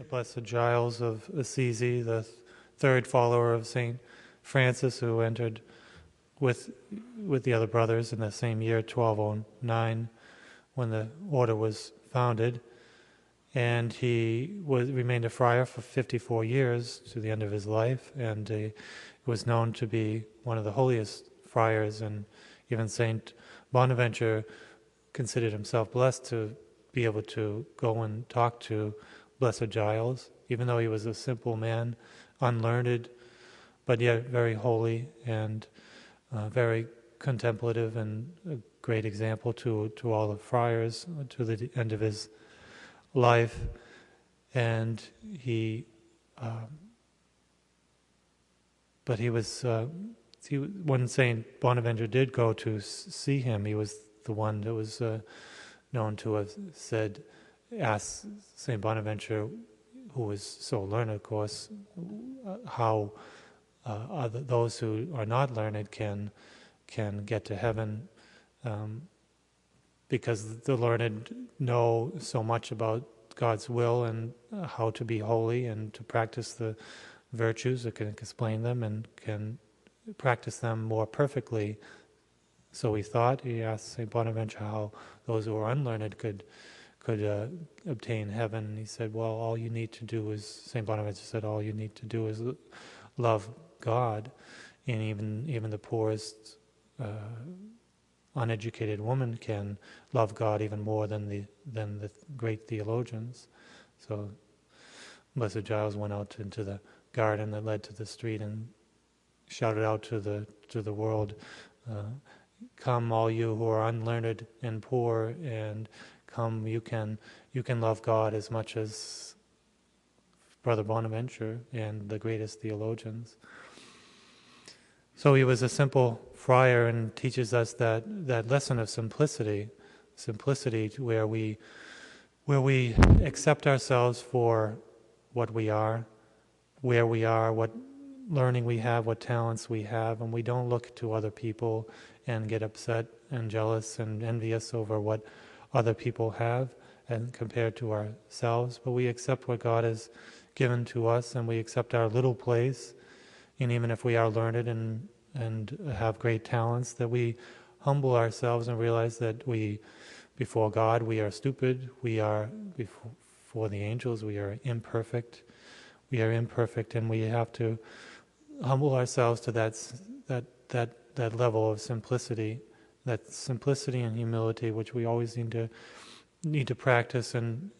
Blessed Giles of Assisi, the third follower of Saint Francis, who entered with the other brothers in the same year, 1209, when the order was founded. And he remained a friar for 54 years to the end of his life, and he was known to be one of the holiest friars, and even Saint Bonaventure considered himself blessed to be able to go and talk to Blessed Giles, even though he was a simple man, unlearned, but yet very holy and very contemplative, and a great example to all the friars to the end of his life. And when Saint Bonaventure did go to see him, he was the one that was known to have asked Saint Bonaventure, who was so learned, of course, how those who are not learned can get to heaven, because the learned know so much about God's will and how to be holy and to practice the virtues, that can explain them and can practice them more perfectly. So he asked St. Bonaventure how those who are unlearned could obtain heaven. And he said, well, all you need to do is, St. Bonaventure said, all you need to do is love God. And even the poorest uneducated woman can love God even more than the great theologians. So Blessed Giles went out into the garden that led to the street and shouted out to the world, come all you who are unlearned and poor, and come, you can love God as much as Brother Bonaventure and the greatest theologians. So he was a simple friar and teaches us that lesson of simplicity where we accept ourselves for what we are, where we are, what learning we have, what talents we have, and we don't look to other people and get upset and jealous and envious over what other people have and compared to ourselves, but we accept what God has given to us, and we accept our little place. And even if we are learned and have great talents, that we humble ourselves and realize that before God we are stupid, we are before the angels we are imperfect. We are imperfect, and we have to humble ourselves to that level of simplicity, that simplicity and humility which we always need to practice and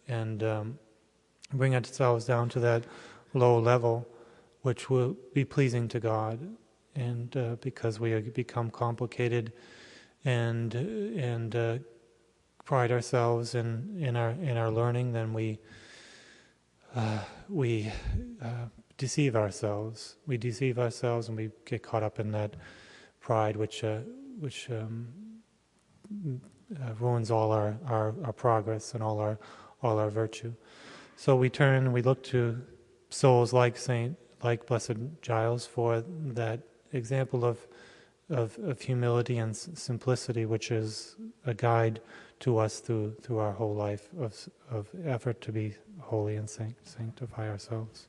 bring ourselves down to that low level, which will be pleasing to God. And because we become complicated and pride ourselves in our learning, then we deceive ourselves. We deceive ourselves, and we get caught up in that pride, which ruins all our progress and all our virtue. So we turn and we look to souls like Blessed Giles for that example of humility and simplicity, which is a guide to us through our whole life of effort to be holy and sanctify ourselves.